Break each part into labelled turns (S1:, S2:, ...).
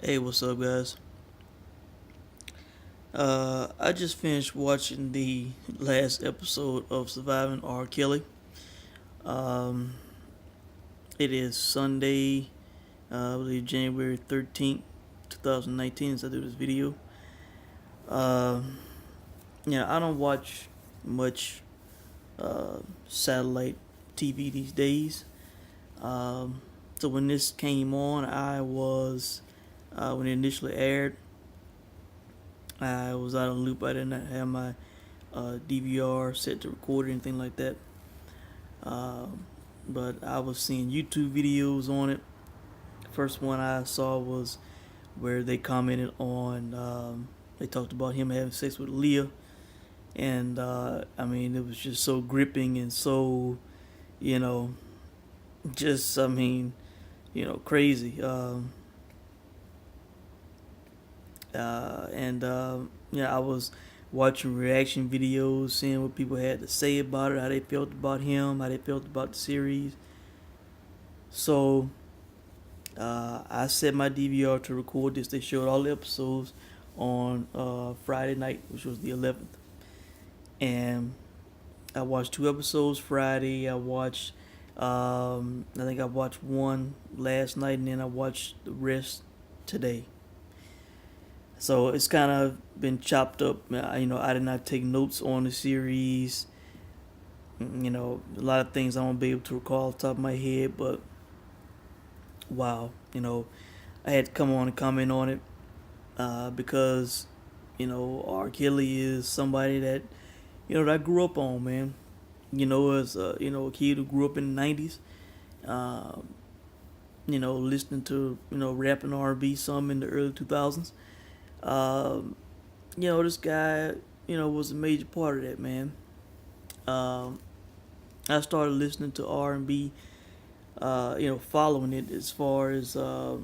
S1: Hey, what's up, guys? I just finished watching the last episode of Surviving R. Kelly. Um, it is Sunday, I believe January 13th, 2019, as I do this video. Um, I don't watch much satellite TV these days. Um, so when this came on, when it initially aired, I was out of the loop. I did not have my DVR set to record or anything like that. But I was seeing YouTube videos on it. First one I saw was where they commented on, they talked about him having sex with Leah. And I mean, it was just so gripping and so, you know, just, I mean, crazy. I was watching reaction videos, seeing what people had to say about it, how they felt about him, how they felt about the series. So I set my DVR to record this. They showed all the episodes on Friday night, which was the 11th, and I watched two episodes Friday. I think I watched one last night, and then I watched the rest today. So it's kind of been chopped up. I did not take notes on the series. A lot of things I won't be able to recall off the top of my head, but wow, I had to come on and comment on it because, R. Kelly is somebody that I grew up on, man. As a kid who grew up in the '90s, listening to rap and R&B some in the early 2000s. Um, this guy, was a major part of that, man. Um, I started listening to R&B, following it as far as I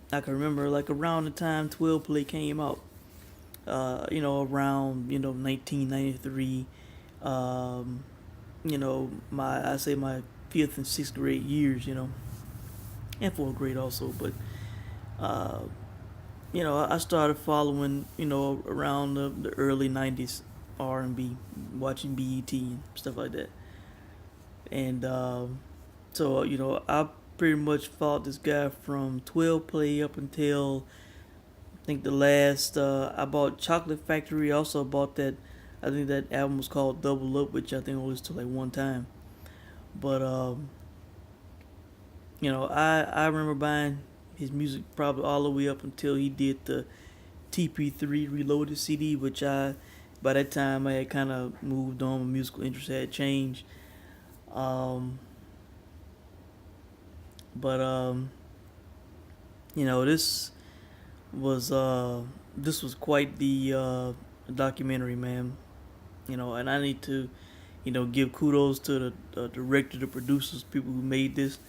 S1: can remember, like around the time 12 Play came out. Around 1993. Um, my fifth and sixth grade years, and fourth grade also, but uh, I started following, around the early '90s R&B, watching BET and stuff like that, and so I pretty much followed this guy from 12 Play up until I think the last. I bought Chocolate Factory. I also bought that. I think that album was called Double Up, which I think I listened to like one time. But I remember buying his music probably all the way up until he did the TP3 Reloaded CD, which by that time I had kind of moved on. My musical interest had changed. Um, but this was quite the documentary, man. And I need to, give kudos to the director, the producers, people who made this.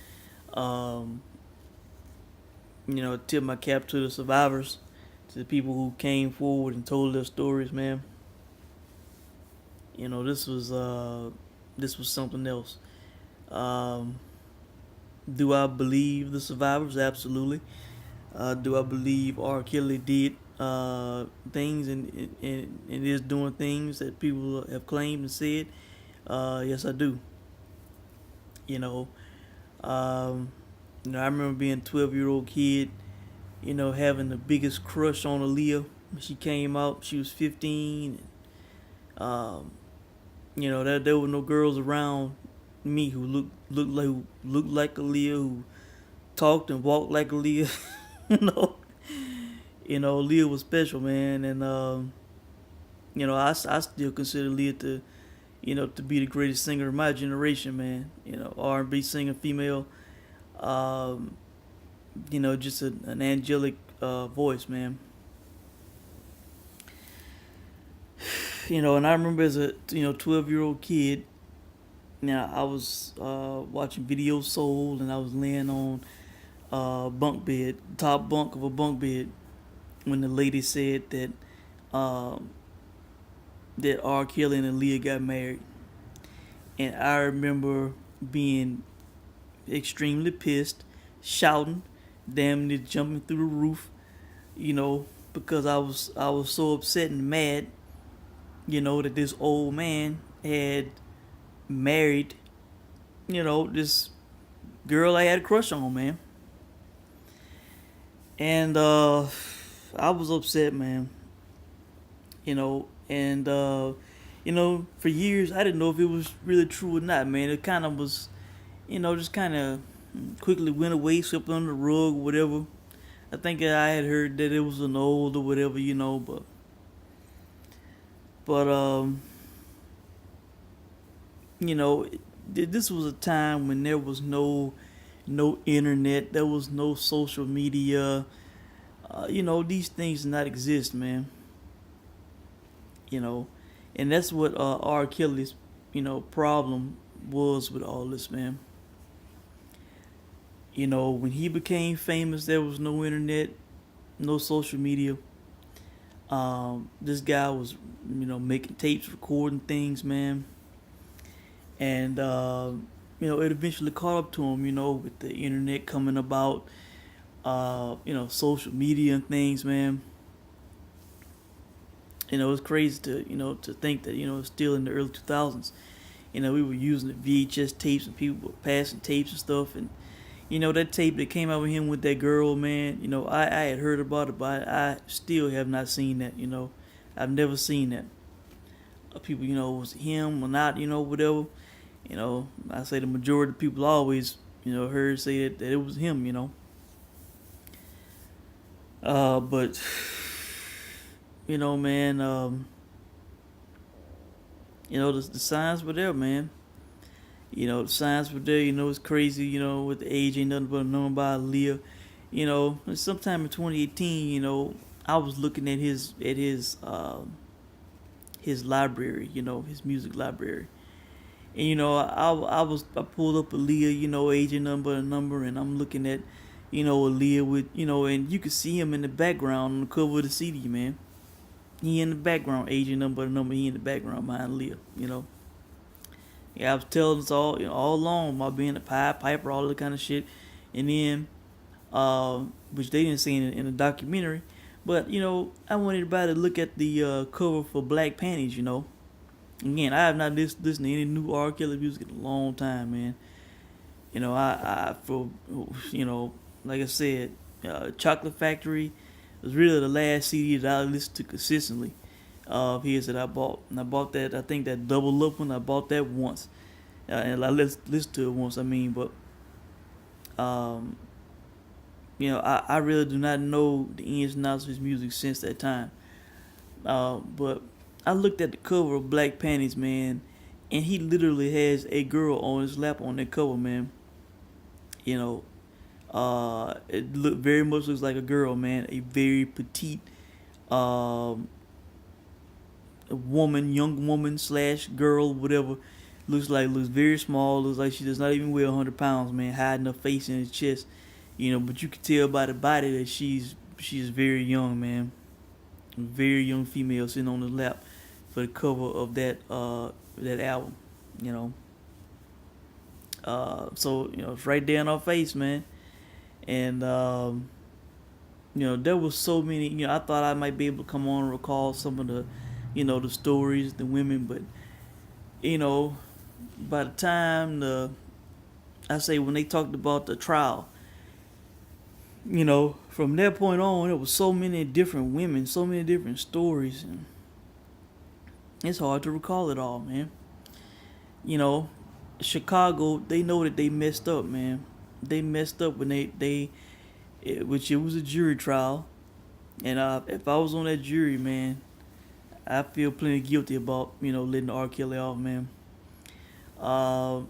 S1: Um, tip my cap to the survivors, to the people who came forward and told their stories, man. You know, this was something else. Um, do I believe the survivors? Absolutely. Do I believe R. Kelly did things and is doing things that people have claimed and said? Yes, I do. You know, um, I remember being a 12-year-old kid, having the biggest crush on Aaliyah when she came out. She was 15. Um, that there were no girls around me who looked like Aaliyah, who talked and walked like Aaliyah. you know, Aaliyah was special, man, and I still consider Aaliyah to be the greatest singer of my generation, man. R&B singer, female. Um, just an angelic voice, man. And I remember as a 12-year-old kid. Now I was watching Video Soul, and I was laying on bunk bed, top bunk of a bunk bed, when the lady said um, that R. Kelly and Aaliyah got married, and I remember being extremely pissed, shouting, damn near jumping through the roof. you know, because I was so upset and mad, that this old man had married, this girl I had a crush on, man. And I was upset, man. And for years I didn't know if it was really true or not, man. It kind of was, just kind of quickly went away, swept under the rug, whatever. I think I had heard that it was an old or whatever, but you know, this was a time when there was no internet, there was no social media. These things did not exist, man. You know, and that's what R. Kelly's problem was with all this, man. When he became famous, there was no internet, no social media. This guy was, making tapes, recording things, man, and it eventually caught up to him, with the internet coming about, social media and things, man. It's crazy to think that it's still in the early 2000s. We were using the VHS tapes and people were passing tapes and stuff, and that tape that came out with him with that girl, man. I had heard about it, but I still have not seen that. I've never seen that. People, was it him or not, whatever. I say the majority of people always, heard say that it was him, but man, the signs were there, man. The signs were there. It's crazy. With the age ain't nothing but a number by Aaliyah. Sometime in 2018, I was looking at his library. His music library. And I pulled up Aaliyah. Age ain't nothing but a number, and I'm looking at Aaliyah with and you could see him in the background on the cover of the CD, man. He in the background, age ain't nothing but a number. He in the background behind Aaliyah. Yeah, I was telling us all along about being a Pied Piper, all that kind of shit, and then, which they didn't see in the documentary, but I want everybody to look at the cover for Black Panties. Again, I have not listened to any new R. Kelly music in a long time, man. For like I said, Chocolate Factory was really the last CD that I listened to consistently of his that I bought. And I bought that, I think that Double Up one, I bought that once. And I listened to it once, but, I really do not know the ins and outs of his music since that time. But I looked at the cover of Black Panties, man, and he literally has a girl on his lap on that cover, man. It very much looks like a girl, man, a very petite, young woman slash girl, whatever. Looks very small. Looks like she does not even weigh 100 pounds, man. Hiding her face in his chest, But you can tell by the body that she's very young, man. A very young female sitting on his lap for the cover of that album, So it's right there in our face, man. And there was so many. I thought I might be able to come on and recall some of the, the stories, the women, but by the time when they talked about the trial, from that point on, there was so many different women, so many different stories, and it's hard to recall it all, man. Chicago, they know that they messed up, man. They messed up when which it was a jury trial, and if I was on that jury, man, I feel plenty guilty about letting R. Kelly off, man. But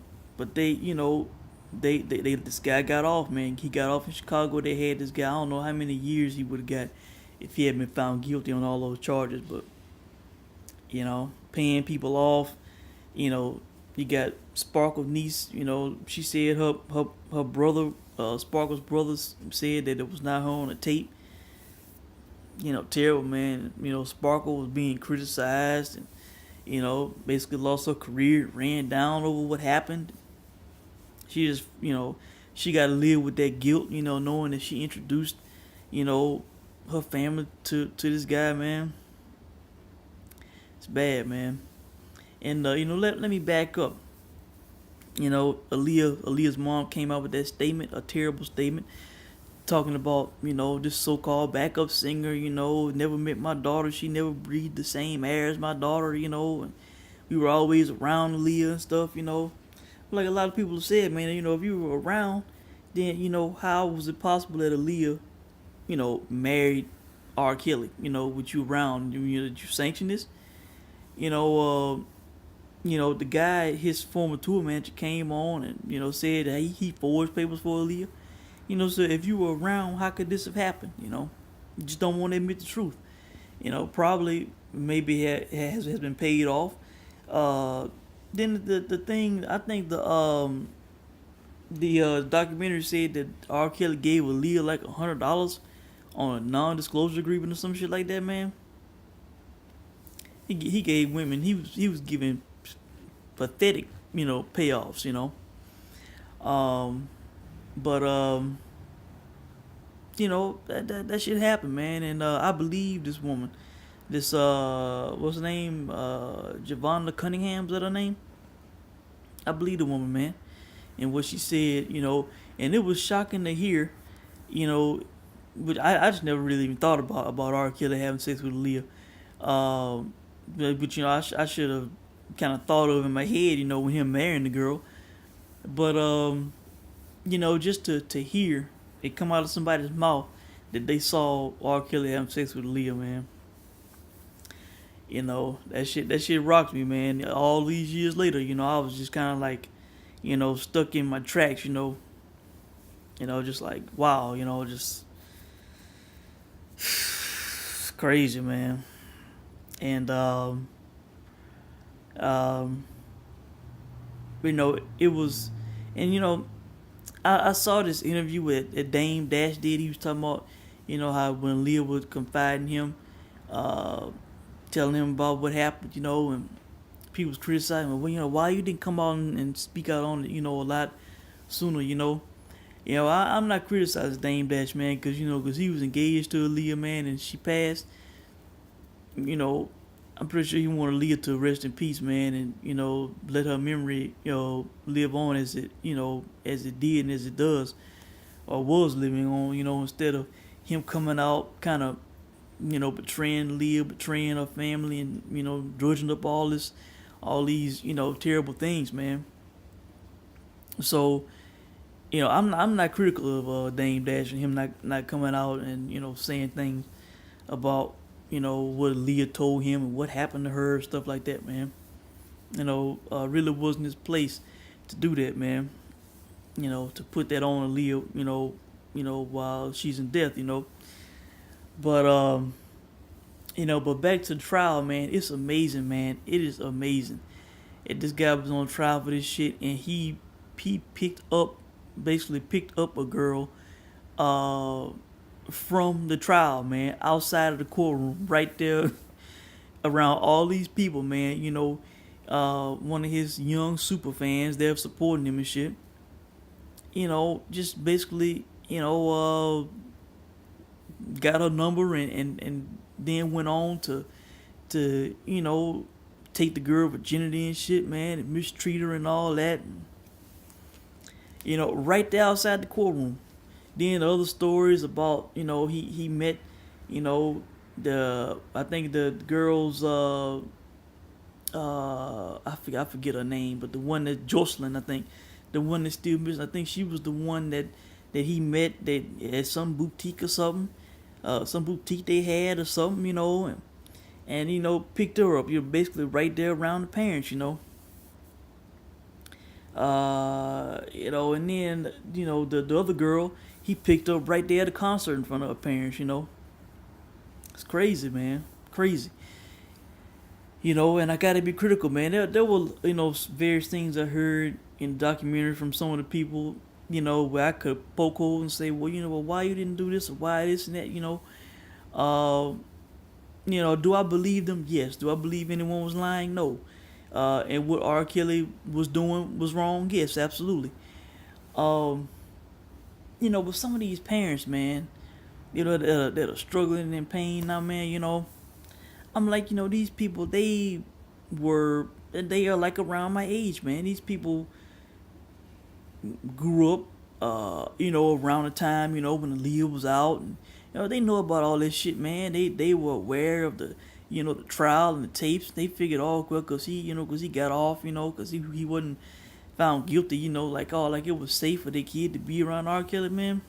S1: this guy got off, man. He got off in Chicago. They had this guy. I don't know how many years he would have got if he had been found guilty on all those charges. But paying people off. You got Sparkle's niece. She said her brother, Sparkle's brother, said that it was not her on the tape. Terrible, man. Sparkle was being criticized and basically lost her career, ran down over what happened. She just, she got to live with that guilt, knowing that she introduced, her family to this guy, man. It's bad, man. And let me back up. Aaliyah's mom came out with that statement, a terrible statement, talking about this so-called backup singer. Never met my daughter. She never breathed the same air as my daughter. And we were always around Aaliyah and stuff. Like a lot of people have said, man. If you were around, then how was it possible that Aaliyah, married R. Kelly? With you around, did you sanction this? You know, the guy, his former tour manager, came on and said that he forged papers for Aaliyah. So if you were around, how could this have happened? You just don't want to admit the truth. Probably maybe has been paid off. Then the thing, I think the documentary said that R. Kelly gave Aaliyah like $100 on a non-disclosure agreement or some shit like that, man. He gave women, he was giving pathetic payoffs. But that shit happened, man. And I believe this woman, this what's her name, Javonda Cunningham, is that her name? I believe the woman, man, and what she said. And it was shocking to hear. But I just never really even thought about R. Kelly having sex with Aaliyah. But I should have kind of thought of in my head, with him marrying the girl. But just to hear it come out of somebody's mouth that they saw R. Kelly having sex with Aaliyah, man. That shit rocked me, man. All these years later, I was just kind of like, stuck in my tracks, just like, wow, just crazy, man. And it was, and I saw this interview that Dame Dash did. He was talking about, how when Leah would confide in him, telling him about what happened, and people was criticizing him. Well, why you didn't come out and speak out on it, a lot sooner, I'm not criticizing Dame Dash, man, because he was engaged to Aaliyah, man, and she passed. I'm pretty sure he wanted Aaliyah to rest in peace, man, and let her memory, live on as it, as it did and as it does, or was living on, instead of him coming out kind of, betraying Leah, betraying her family, and drudging up all these, terrible things, man. So, I'm not critical of Dame Dash and him not coming out and saying things about what Leah told him and what happened to her, stuff like that, man. Really wasn't his place to do that, man. To put that on Leah, while she's in death, But but back to the trial, man. It's amazing, man. It is amazing. And this guy was on trial for this shit, and he basically picked up a girl, from the trial, man, outside of the courtroom, right there, around all these people, man. One of his young super fans, they're supporting him and shit. Just basically, got her number and then went on to take the girl virginity and shit, man, and mistreat her and all that. Right there outside the courtroom. Then the other stories about, he met, I think the girl's, I forget her name, but the one that Jocelyn, I think, the one that's still missing, I think she was the one that he met that at some boutique or something, some boutique they had or something, and picked her up. You're basically right there around the parents, and then, the other girl, he picked up right there at the concert in front of her parents, It's crazy, man. Crazy. And I gotta be critical, man. There were, various things I heard in the documentary from some of the people, where I could poke holes and say, well, why you didn't do this or why this and that, do I believe them? Yes. Do I believe anyone was lying? No. And what R. Kelly was doing was wrong? Yes, absolutely. With some of these parents, man, that are struggling and in pain now, man. I'm like, these people, they are like around my age, man. These people grew up, around the time, when the Leo was out, and they know about all this shit, man. They were aware of the trial and the tapes. They figured, oh, well, cause he got off, cause he wasn't found guilty, like it was safe for the kid to be around R. Kelly, man.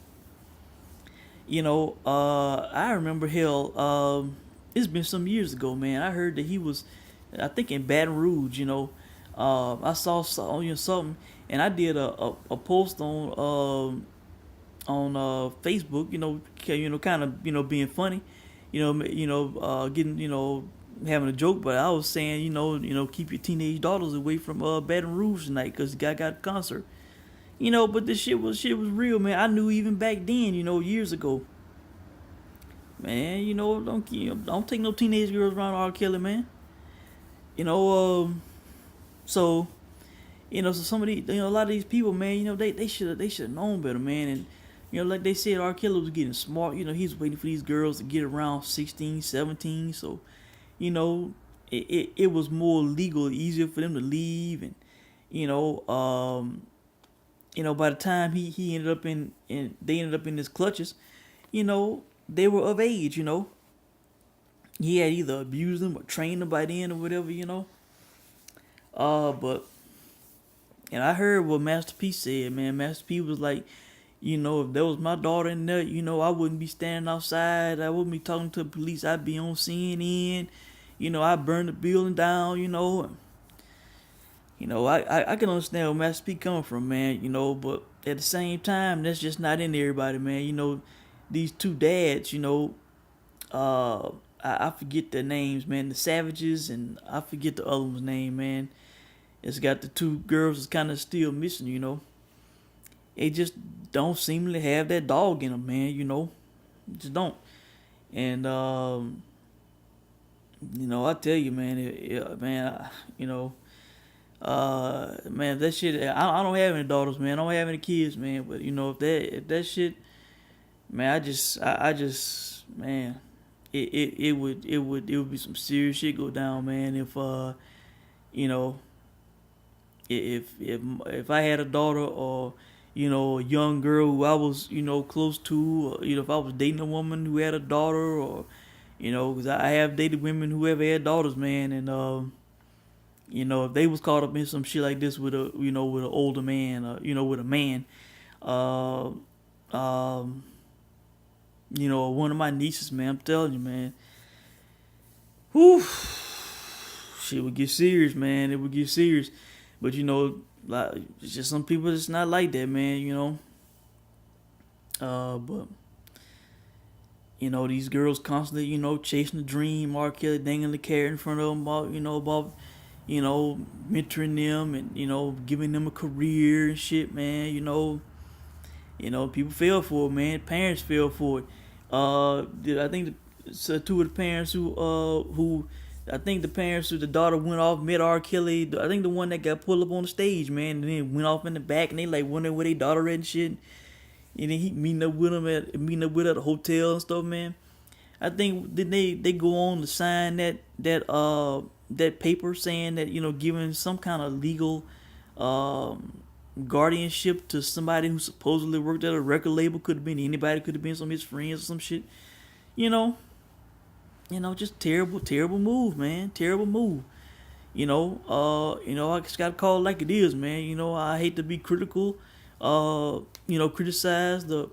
S1: I remember hell. It's been some years ago, man. I heard that he was, I think in Baton Rouge. I saw something, and I did a post on Facebook. Kind of being funny, getting having a joke, but I was saying keep your teenage daughters away from Baton Rouge tonight because the guy got a concert. But this shit was real, man. I knew even back then, years ago. Man, don't take no teenage girls around R. Kelly, man. You know, so so some of these, a lot of these people, man, they should have known better, man. And like they said, R. Kelly was getting smart. He's waiting for these girls to get around 16, 17. So, it was more legal, easier for them to leave, and by the time he ended up they ended up in his clutches, they were of age. He had either abused them or trained them by then or whatever. But and I heard what Master P said, man. Master P was like, if there was my daughter in there, I wouldn't be standing outside. I wouldn't be talking to the police. I'd be on CNN. I'd burn the building down. I can understand where Master P coming from, man. But at the same time, that's just not in everybody, man. These two dads, I forget their names, man. The Savages, and I forget the other one's name, man. It's got the two girls that's kind of still missing. They just don't seem to have that dog in them, man. Just don't. And I tell you, man, man, that shit. I don't have any daughters, man. I don't have any kids, man. But if that shit, man, I just, man, it would be some serious shit go down, man. If I had a daughter or a young girl who I was close to, or if I was dating a woman who had a daughter, or because I have dated women who have had daughters, man, and if they was caught up in some shit like this with with an older man, with a man, one of my nieces, man, I'm telling you, man, whew, shit would get serious, man. It would get serious, but like, it's just some people that's not like that, man. But these girls constantly, chasing the dream. R. Kelly dangling the carrot in front of them about mentoring them and, giving them a career and shit, man. People fell for it, man. Parents fell for it. I think two of the parents who I think the parents who the daughter went off, met R. Kelly. I think the one that got pulled up on the stage, man, and then went off in the back, and they like wondering where their daughter at and shit. And then he meeting up with her at a hotel and stuff, man. I think then they go on to sign that paper saying that giving some kind of legal guardianship to somebody who supposedly worked at a record label. Could have been anybody. Could have been some of his friends or some shit. Just terrible move, man. Terrible move. I just gotta call it like it is, man. I hate to be critical. Criticize the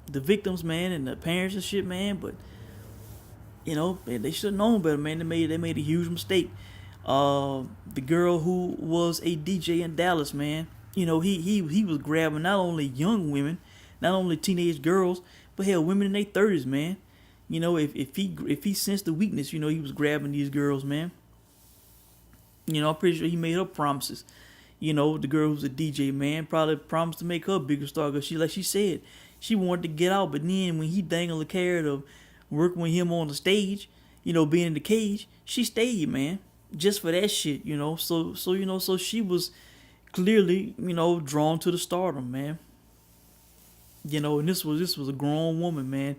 S1: victims, man, and the parents and shit, man. But they should have known better, man. They made a huge mistake. The girl who was a DJ in Dallas, man. He was grabbing not only young women, not only teenage girls, but hell, women in their 30s, man. If he sensed the weakness, he was grabbing these girls, man. I'm pretty sure he made her promises. The girl who's a DJ, man, probably promised to make her a bigger star because like she said, she wanted to get out. But then when he dangled the carrot of working with him on the stage, being in the cage, she stayed, man, just for that shit, So she was clearly, drawn to the stardom, man. And this was a grown woman, man.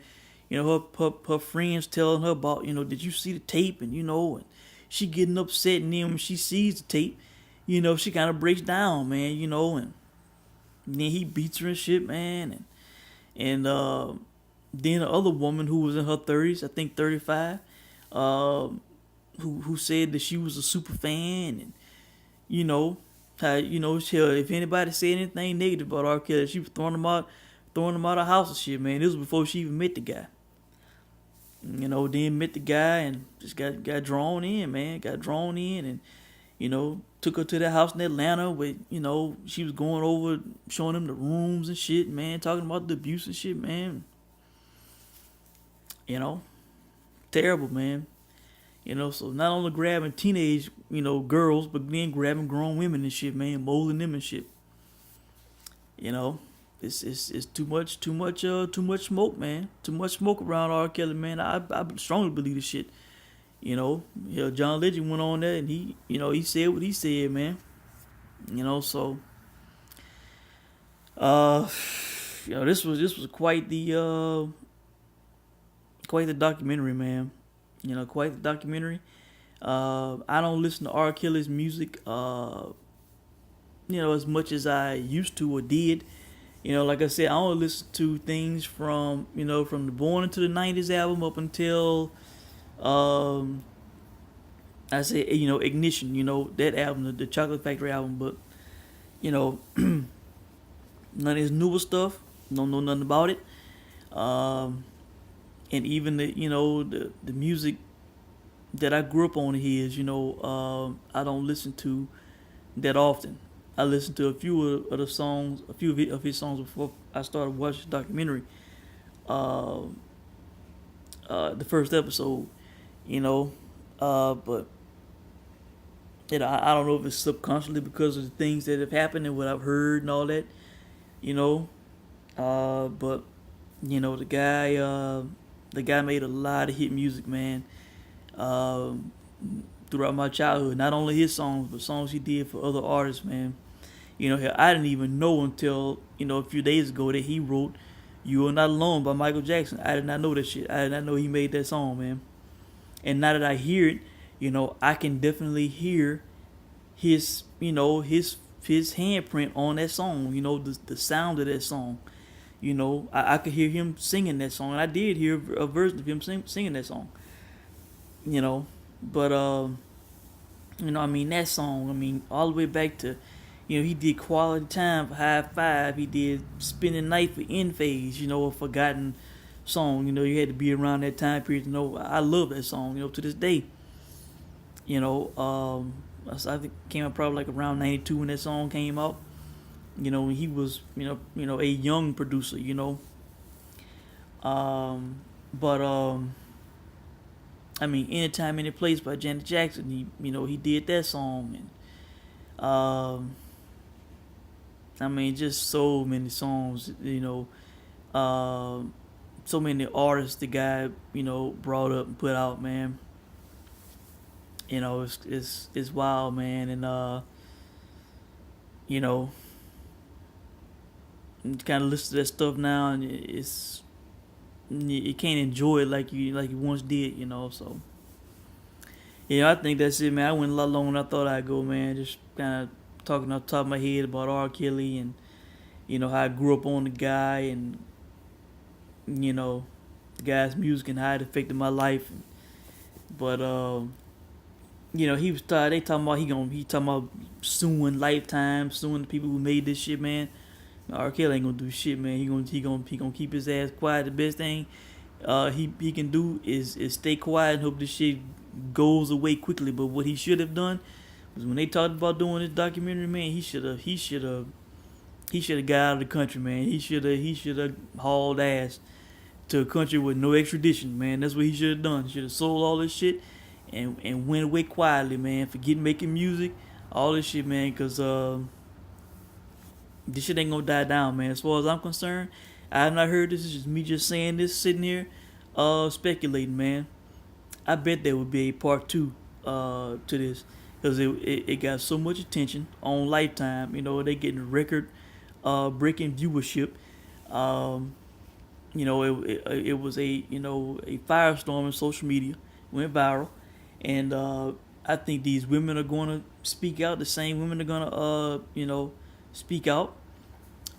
S1: Her friends telling her about, did you see the tape? And she getting upset, and then when she sees the tape, she kind of breaks down, man. And then he beats her and shit, man. And then the other woman who was in her 30s, I think 35, uh, who said that she was a super fan, and you know how if anybody said anything negative about R. Kelly, she was throwing him out of the house and shit, man. This was before she even met the guy. Then met the guy and just got drawn in, man. Got drawn in, and took her to that house in Atlanta where, she was going over, showing him the rooms and shit, man, talking about the abuse and shit, man. Terrible, man. So not only grabbing teenage, girls, but then grabbing grown women and shit, man, molding them and shit. It's too much smoke, man. Too much smoke around R. Kelly, man. I strongly believe this shit. John Legend went on there and he said what he said, man. So this was quite the documentary, man. Quite the documentary. I don't listen to R. Kelly's music, as much as I used to or did. Like I said, I only listen to things from the Born Into the '90s album up until I say Ignition, that album, the Chocolate Factory album. But none of his newer stuff, don't know nothing about it. And even the music that I grew up on his, I don't listen to that often. I listened to a few of the songs, a few of his songs before I started watching the documentary. The first episode, but I don't know if it's subconsciously because of the things that have happened and what I've heard and all that, but the guy made a lot of hit music, man. Throughout my childhood, not only his songs, but songs he did for other artists, man. I didn't even know until, a few days ago that he wrote You Are Not Alone by Michael Jackson. I did not know that shit. I did not know he made that song, man. And now that I hear it, I can definitely hear his handprint on that song, the sound of that song. I could hear him singing that song. And I did hear a version of him singing that song. But, that song, all the way back to, he did Quality Time for High Five. He did Spin the Night for End Phase, a forgotten song. You had to be around that time period to know. I love that song, to this day. I think it came out probably like around 92 when that song came out. When he was, a young producer, Anytime, Any Place by Janet Jackson, he did that song. And, just so many songs, so many artists the guy, brought up and put out, man. It's wild, man. And, kind of listen to that stuff now, and you can't enjoy it like you once did, So I think that's it, man. I went a lot longer than I thought I'd go, man. Just kind of talking off the top of my head about R. Kelly and how I grew up on the guy, and the guy's music and how it affected my life. But he was tired. They talking about he talking about suing Lifetime, suing the people who made this shit, man. R. Kelly ain't gonna do shit, man. He gonna keep his ass quiet. The best thing he can do is stay quiet and hope this shit goes away quickly. But what he should have done was, when they talked about doing this documentary, man, he should have got out of the country, man. He should have hauled ass to a country with no extradition, man. That's what he should have done. He should have sold all this shit and went away quietly, man. Forget making music, all this shit, man, because this shit ain't gonna die down, man. As far as I'm concerned, I have not heard this. It's just me just saying this, sitting here, speculating, man. I bet there would be a part 2 to this, because it got so much attention on Lifetime. They getting record breaking viewership. Um, it was a firestorm in social media, went viral, and I think these women are going to speak out. The same women are going to speak out.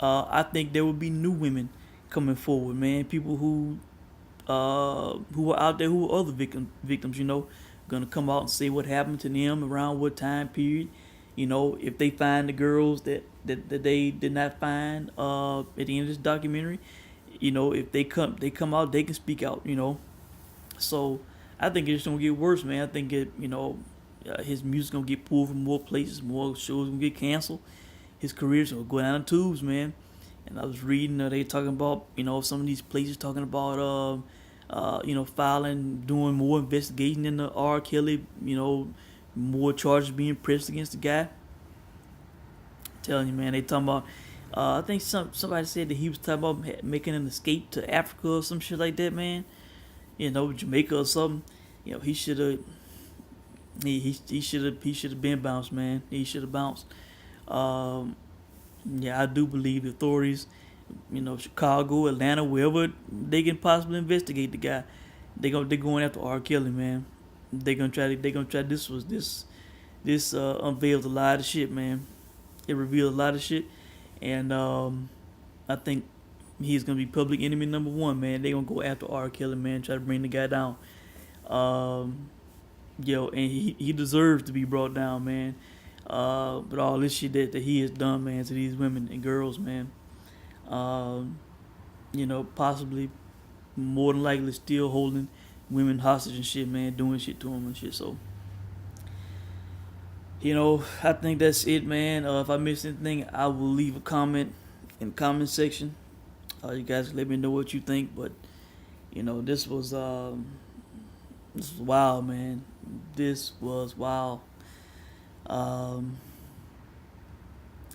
S1: I think there will be new women coming forward, man. People who are out there who are other victims, gonna come out and say what happened to them around what time period. If they find the girls that they did not find at the end of this documentary, if they come out, they can speak out. So I think it's gonna get worse, man. I think his music gonna get pulled from more places, more shows gonna get canceled. His career's gonna go down the tubes, man. And I was reading they talking about some of these places talking about filing, doing more investigation into R. Kelly, more charges being pressed against the guy. I'm telling you, man, they talking about. I think somebody said that he was talking about making an escape to Africa or some shit like that, man. Jamaica or something. He should have. He should have been bounced, man. He should have bounced. Um, yeah, I do believe the authorities, Chicago, Atlanta, wherever they can possibly investigate the guy, they're going after R. Kelly, man. They're gonna try. This unveils a lot of shit, man. It reveals a lot of shit, and I think he's gonna be public enemy number one, man. They're gonna go after R. Kelly, man. Try to bring the guy down. Um, and he deserves to be brought down, man. But all this shit that he has done, man, to these women and girls, man. Um, possibly more than likely still holding women hostage and shit, man, doing shit to them and shit. So, I think that's it, man. If I missed anything, I will leave a comment in the comment section. You guys let me know what you think, but this was wild, man. This was wild. Um,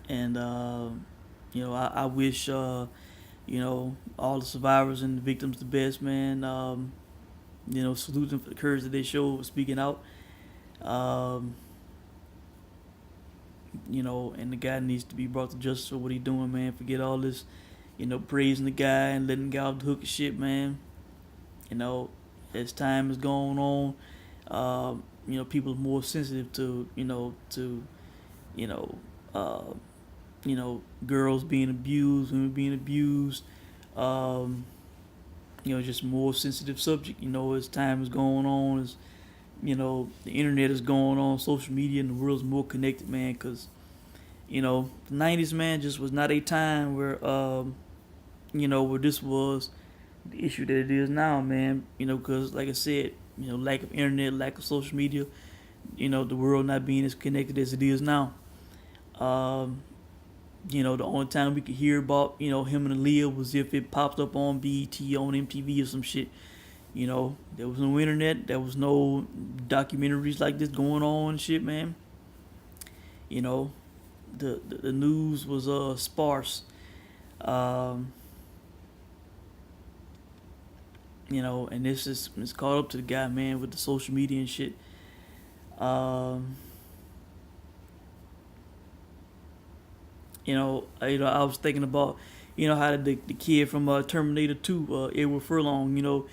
S1: and I wish all the survivors and the victims the best, man. Salute them for the courage that they showed speaking out. Um, and the guy needs to be brought to justice for what he doing, man. Forget all this, praising the guy and letting the guy off the hook and shit, man. As time is going on, people are more sensitive to, you know, uh, girls being abused, women being abused, um, just more sensitive subject, as time is going on, as, the internet is going on, social media, and the world's more connected, man, because, the 90s, man, just was not a time where, where this was the issue that it is now, man, because, like I said, lack of internet, lack of social media, the world not being as connected as it is now. Um, the only time we could hear about, him and Aaliyah was if it popped up on BET, on MTV or some shit. There was no internet, there was no documentaries like this going on and shit, man. You know, the news was sparse. Um, and this is it's caught up to the guy, man, with the social media and shit. Um, I was thinking about, how the kid from Terminator 2, Edward Furlong,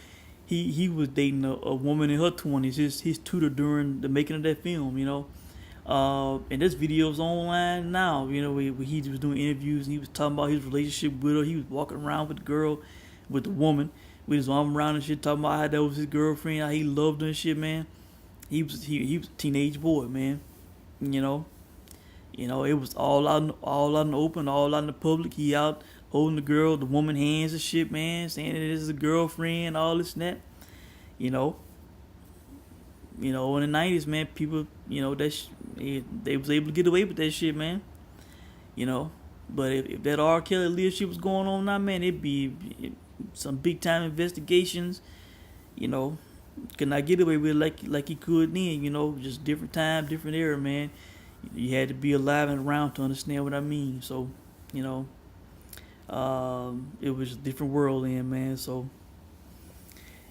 S1: he was dating a woman in her 20s, his tutor during the making of that film, and this video's online now, where he was doing interviews and he was talking about his relationship with her. He was walking around with the girl, with the woman, with his arm around and shit, talking about how that was his girlfriend, how he loved her and shit, man. He was a teenage boy, man. You know, it was all out in the open, all out in the public. He out holding the girl, the woman hands and shit, man, saying that this is a girlfriend, all this and that. You know, in the 90s, man, people, they was able to get away with that shit, man. You know, but if that R. Kelly leadership was going on now, man, it'd be some big time investigations. You know, could not get away with it like he could then. Just different time, different era, man. You had to be alive and around to understand what I mean. So, it was a different world then, man. So,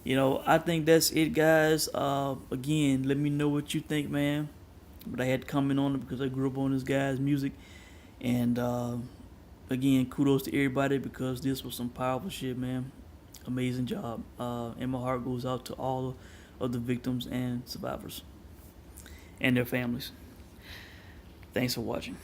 S1: I think that's it, guys. Again, let me know what you think, man. But I had to comment on it because I grew up on this guy's music, and again, kudos to everybody because this was some powerful shit, man. Amazing job. And my heart goes out to all of the victims and survivors and their families. Thanks for watching.